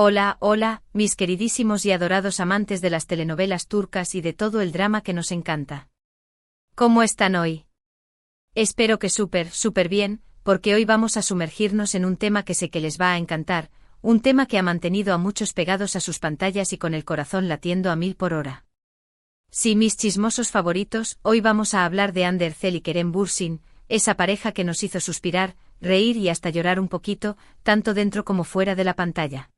Hola, hola, mis queridísimos y adorados amantes de las telenovelas turcas y de todo el drama que nos encanta. ¿Cómo están hoy? Espero que súper bien, porque hoy vamos a sumergirnos en un tema que sé que les va a encantar, un tema que ha mantenido a muchos pegados a sus pantallas y con el corazón latiendo a 1000 por hora. Sí, mis chismosos favoritos, hoy vamos a hablar de Hande Erçel y Kerem Bürsin, esa pareja que nos hizo suspirar, reír y hasta llorar un poquito, tanto dentro como fuera de la pantalla.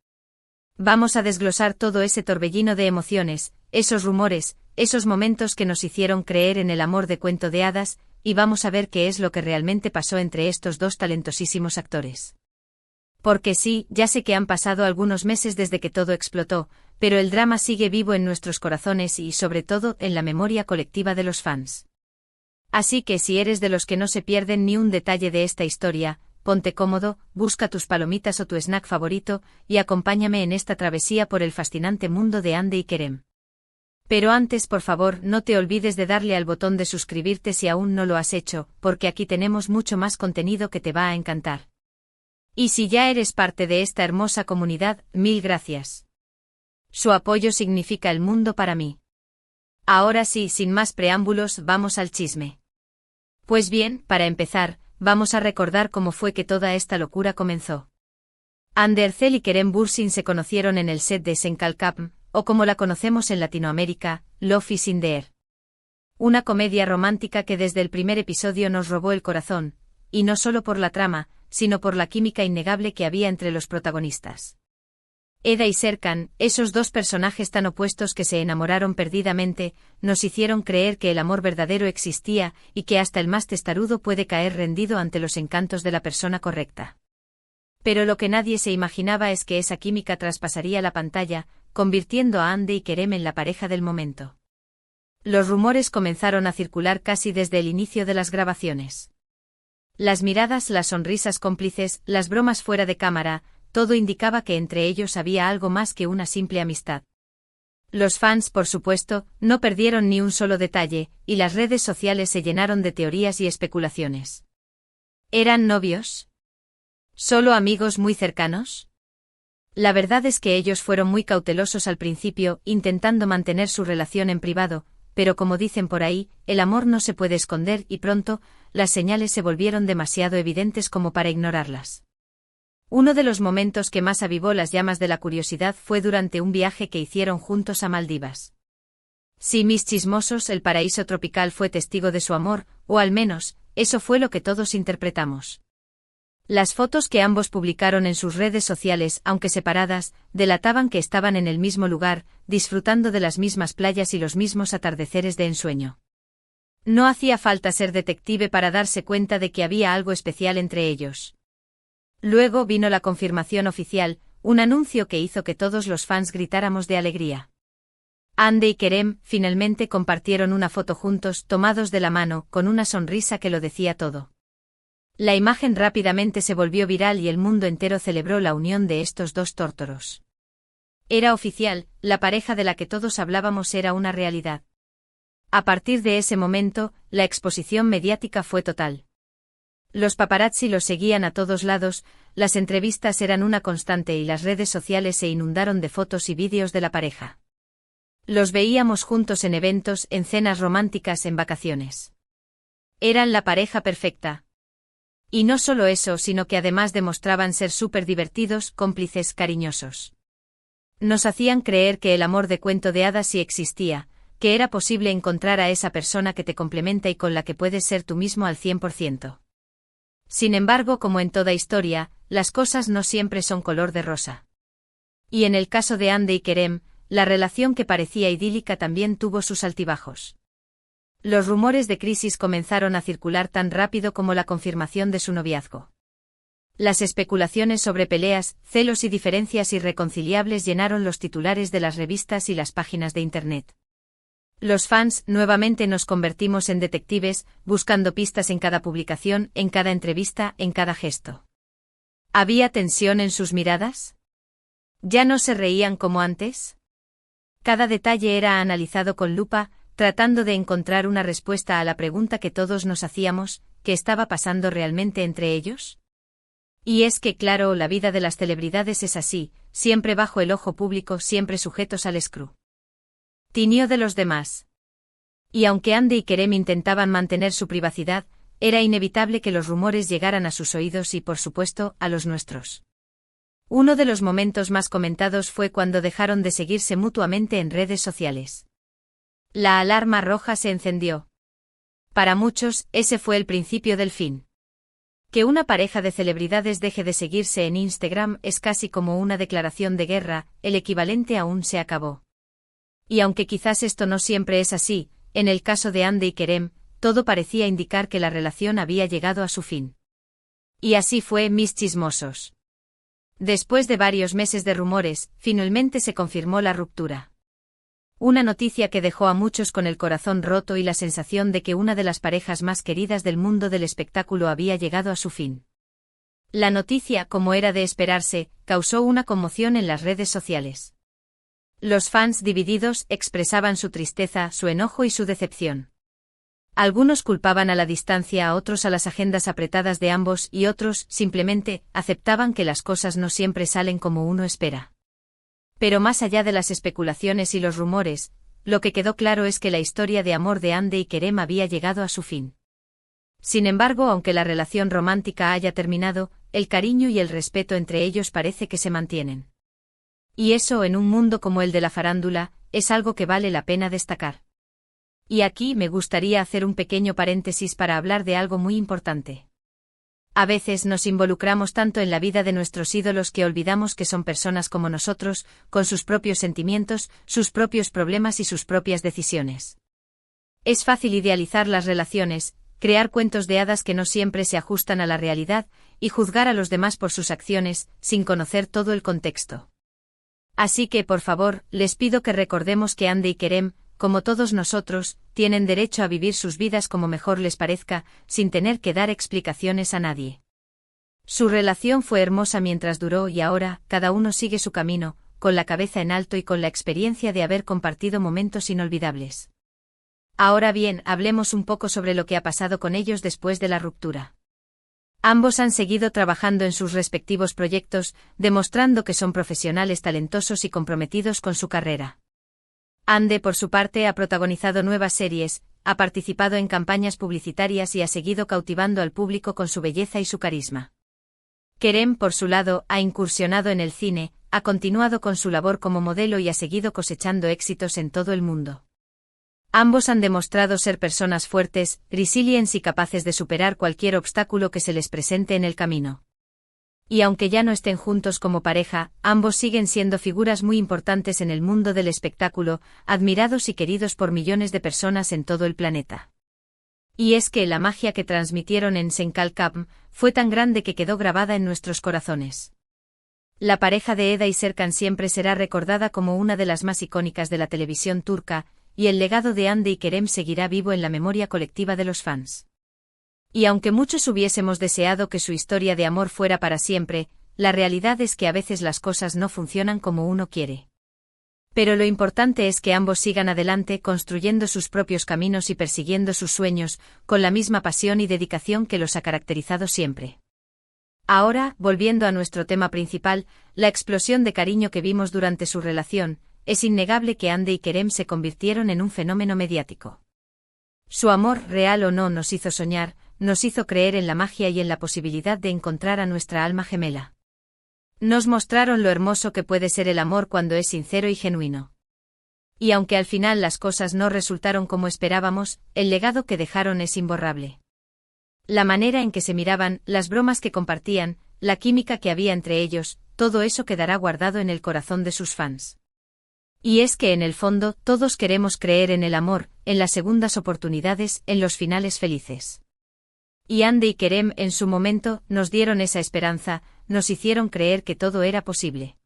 Vamos a desglosar todo ese torbellino de emociones, esos rumores, esos momentos que nos hicieron creer en el amor de cuento de hadas, y vamos a ver qué es lo que realmente pasó entre estos dos talentosísimos actores. Porque sí, ya sé que han pasado algunos meses desde que todo explotó, pero el drama sigue vivo en nuestros corazones y, sobre todo, en la memoria colectiva de los fans. Así que si eres de los que no se pierden ni un detalle de esta historia, ponte cómodo, busca tus palomitas o tu snack favorito, y acompáñame en esta travesía por el fascinante mundo de Hande y Kerem. Pero antes, por favor, no te olvides de darle al botón de suscribirte si aún no lo has hecho, porque aquí tenemos mucho más contenido que te va a encantar. Y si ya eres parte de esta hermosa comunidad, 1000 gracias. Su apoyo significa el mundo para mí. Ahora sí, sin más preámbulos, vamos al chisme. Pues bien, para empezar, vamos a recordar cómo fue que toda esta locura comenzó. Hande Erçel y Kerem Bürsin se conocieron en el set de Sen Kalkapm, o como la conocemos en Latinoamérica, Love is in the Air. Una comedia romántica que desde el primer episodio nos robó el corazón, y no solo por la trama, sino por la química innegable que había entre los protagonistas. Eda y Serkan, esos dos personajes tan opuestos que se enamoraron perdidamente, nos hicieron creer que el amor verdadero existía y que hasta el más testarudo puede caer rendido ante los encantos de la persona correcta. Pero lo que nadie se imaginaba es que esa química traspasaría la pantalla, convirtiendo a Hande y Kerem en la pareja del momento. Los rumores comenzaron a circular casi desde el inicio de las grabaciones. Las miradas, las sonrisas cómplices, las bromas fuera de cámara, todo indicaba que entre ellos había algo más que una simple amistad. Los fans, por supuesto, no perdieron ni un solo detalle, y las redes sociales se llenaron de teorías y especulaciones. ¿Eran novios? ¿Solo amigos muy cercanos? La verdad es que ellos fueron muy cautelosos al principio, intentando mantener su relación en privado, pero como dicen por ahí, el amor no se puede esconder y pronto, las señales se volvieron demasiado evidentes como para ignorarlas. Uno de los momentos que más avivó las llamas de la curiosidad fue durante un viaje que hicieron juntos a Maldivas. Sí, mis chismosos, el paraíso tropical fue testigo de su amor, o al menos, eso fue lo que todos interpretamos. Las fotos que ambos publicaron en sus redes sociales, aunque separadas, delataban que estaban en el mismo lugar, disfrutando de las mismas playas y los mismos atardeceres de ensueño. No hacía falta ser detective para darse cuenta de que había algo especial entre ellos. Luego vino la confirmación oficial, un anuncio que hizo que todos los fans gritáramos de alegría. Hande y Kerem finalmente compartieron una foto juntos, tomados de la mano, con una sonrisa que lo decía todo. La imagen rápidamente se volvió viral y el mundo entero celebró la unión de estos dos tórtoros. Era oficial, la pareja de la que todos hablábamos era una realidad. A partir de ese momento, la exposición mediática fue total. Los paparazzi los seguían a todos lados, las entrevistas eran una constante y las redes sociales se inundaron de fotos y vídeos de la pareja. Los veíamos juntos en eventos, en cenas románticas, en vacaciones. Eran la pareja perfecta. Y no solo eso, sino que además demostraban ser súper divertidos, cómplices, cariñosos. Nos hacían creer que el amor de cuento de hadas sí existía, que era posible encontrar a esa persona que te complementa y con la que puedes ser tú mismo al 100%. Sin embargo, como en toda historia, las cosas no siempre son color de rosa. Y en el caso de Hande y Kerem, la relación que parecía idílica también tuvo sus altibajos. Los rumores de crisis comenzaron a circular tan rápido como la confirmación de su noviazgo. Las especulaciones sobre peleas, celos y diferencias irreconciliables llenaron los titulares de las revistas y las páginas de Internet. Los fans, nuevamente nos convertimos en detectives, buscando pistas en cada publicación, en cada entrevista, en cada gesto. ¿Había tensión en sus miradas? ¿Ya no se reían como antes? Cada detalle era analizado con lupa, tratando de encontrar una respuesta a la pregunta que todos nos hacíamos, ¿qué estaba pasando realmente entre ellos? Y es que claro, la vida de las celebridades es así, siempre bajo el ojo público, siempre sujetos al escrutinio de los demás. Y aunque Andy y Kerem intentaban mantener su privacidad, era inevitable que los rumores llegaran a sus oídos y, por supuesto, a los nuestros. Uno de los momentos más comentados fue cuando dejaron de seguirse mutuamente en redes sociales. La alarma roja se encendió. Para muchos, ese fue el principio del fin. Que una pareja de celebridades deje de seguirse en Instagram es casi como una declaración de guerra, el equivalente a un se acabó. Y aunque quizás esto no siempre es así, en el caso de Andy y Kerem, todo parecía indicar que la relación había llegado a su fin. Y así fue, mis chismosos. Después de varios meses de rumores, finalmente se confirmó la ruptura. Una noticia que dejó a muchos con el corazón roto y la sensación de que una de las parejas más queridas del mundo del espectáculo había llegado a su fin. La noticia, como era de esperarse, causó una conmoción en las redes sociales. Los fans divididos expresaban su tristeza, su enojo y su decepción. Algunos culpaban a la distancia, a otros a las agendas apretadas de ambos y otros, simplemente, aceptaban que las cosas no siempre salen como uno espera. Pero más allá de las especulaciones y los rumores, lo que quedó claro es que la historia de amor de Andy y Kerem había llegado a su fin. Sin embargo, aunque la relación romántica haya terminado, el cariño y el respeto entre ellos parece que se mantienen. Y eso, en un mundo como el de la farándula, es algo que vale la pena destacar. Y aquí me gustaría hacer un pequeño paréntesis para hablar de algo muy importante. A veces nos involucramos tanto en la vida de nuestros ídolos que olvidamos que son personas como nosotros, con sus propios sentimientos, sus propios problemas y sus propias decisiones. Es fácil idealizar las relaciones, crear cuentos de hadas que no siempre se ajustan a la realidad, y juzgar a los demás por sus acciones, sin conocer todo el contexto. Así que, por favor, les pido que recordemos que Andy y Kerem, como todos nosotros, tienen derecho a vivir sus vidas como mejor les parezca, sin tener que dar explicaciones a nadie. Su relación fue hermosa mientras duró y ahora, cada uno sigue su camino, con la cabeza en alto y con la experiencia de haber compartido momentos inolvidables. Ahora bien, hablemos un poco sobre lo que ha pasado con ellos después de la ruptura. Ambos han seguido trabajando en sus respectivos proyectos, demostrando que son profesionales talentosos y comprometidos con su carrera. Andy, por su parte, ha protagonizado nuevas series, ha participado en campañas publicitarias y ha seguido cautivando al público con su belleza y su carisma. Kerem, por su lado, ha incursionado en el cine, ha continuado con su labor como modelo y ha seguido cosechando éxitos en todo el mundo. Ambos han demostrado ser personas fuertes, resilientes y capaces de superar cualquier obstáculo que se les presente en el camino. Y aunque ya no estén juntos como pareja, ambos siguen siendo figuras muy importantes en el mundo del espectáculo, admirados y queridos por millones de personas en todo el planeta. Y es que la magia que transmitieron en Senkalkam fue tan grande que quedó grabada en nuestros corazones. La pareja de Eda y Serkan siempre será recordada como una de las más icónicas de la televisión turca, y el legado de Andy y Kerem seguirá vivo en la memoria colectiva de los fans. Y aunque muchos hubiésemos deseado que su historia de amor fuera para siempre, la realidad es que a veces las cosas no funcionan como uno quiere. Pero lo importante es que ambos sigan adelante construyendo sus propios caminos y persiguiendo sus sueños, con la misma pasión y dedicación que los ha caracterizado siempre. Ahora, volviendo a nuestro tema principal, la explosión de cariño que vimos durante su relación, es innegable que Andy y Kerem se convirtieron en un fenómeno mediático. Su amor, real o no, nos hizo soñar, nos hizo creer en la magia y en la posibilidad de encontrar a nuestra alma gemela. Nos mostraron lo hermoso que puede ser el amor cuando es sincero y genuino. Y aunque al final las cosas no resultaron como esperábamos, el legado que dejaron es imborrable. La manera en que se miraban, las bromas que compartían, la química que había entre ellos, todo eso quedará guardado en el corazón de sus fans. Y es que en el fondo, todos queremos creer en el amor, en las segundas oportunidades, en los finales felices. Y Andy y Kerem, en su momento, nos dieron esa esperanza, nos hicieron creer que todo era posible.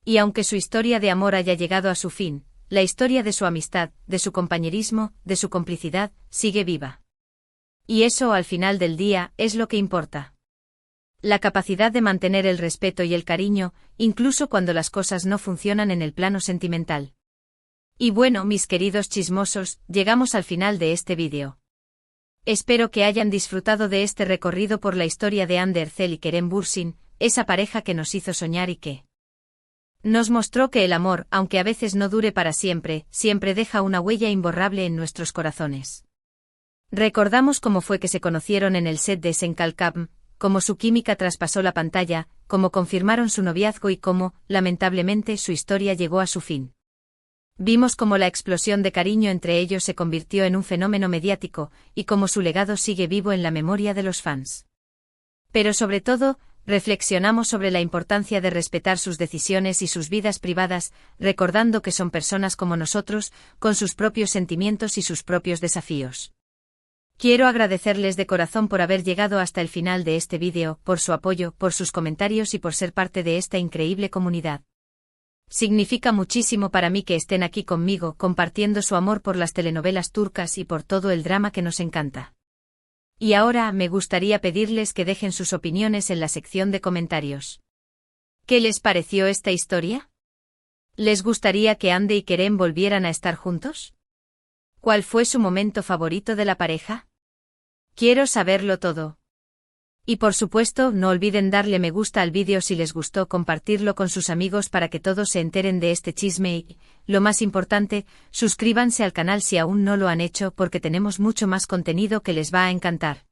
Y aunque su historia de amor haya llegado a su fin, la historia de su amistad, de su compañerismo, de su complicidad, sigue viva. Y eso, al final del día, es lo que importa. La capacidad de mantener el respeto y el cariño, incluso cuando las cosas no funcionan en el plano sentimental. Y bueno, mis queridos chismosos, llegamos al final de este vídeo. Espero que hayan disfrutado de este recorrido por la historia de Andy Ercel y Kerem Bürsin, esa pareja que nos hizo soñar y que Nos mostró que el amor, aunque a veces no dure para siempre, siempre deja una huella imborrable en nuestros corazones. Recordamos cómo fue que se conocieron en el set de Senkalkam, cómo su química traspasó la pantalla, cómo confirmaron su noviazgo y cómo, lamentablemente, su historia llegó a su fin. Vimos cómo la explosión de cariño entre ellos se convirtió en un fenómeno mediático, y cómo su legado sigue vivo en la memoria de los fans. Pero sobre todo, reflexionamos sobre la importancia de respetar sus decisiones y sus vidas privadas, recordando que son personas como nosotros, con sus propios sentimientos y sus propios desafíos. Quiero agradecerles de corazón por haber llegado hasta el final de este vídeo, por su apoyo, por sus comentarios y por ser parte de esta increíble comunidad. Significa muchísimo para mí que estén aquí conmigo, compartiendo su amor por las telenovelas turcas y por todo el drama que nos encanta. Y ahora me gustaría pedirles que dejen sus opiniones en la sección de comentarios. ¿Qué les pareció esta historia? ¿Les gustaría que Hande y Kerem volvieran a estar juntos? ¿Cuál fue su momento favorito de la pareja? Quiero saberlo todo. Y por supuesto, no olviden darle me gusta al vídeo si les gustó, compartirlo con sus amigos para que todos se enteren de este chisme y, lo más importante, suscríbanse al canal si aún no lo han hecho porque tenemos mucho más contenido que les va a encantar.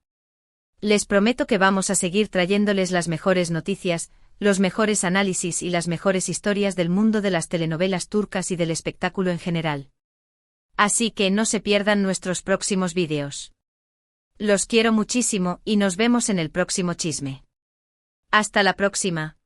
Les prometo que vamos a seguir trayéndoles las mejores noticias, los mejores análisis y las mejores historias del mundo de las telenovelas turcas y del espectáculo en general. Así que no se pierdan nuestros próximos vídeos. Los quiero muchísimo y nos vemos en el próximo chisme. Hasta la próxima.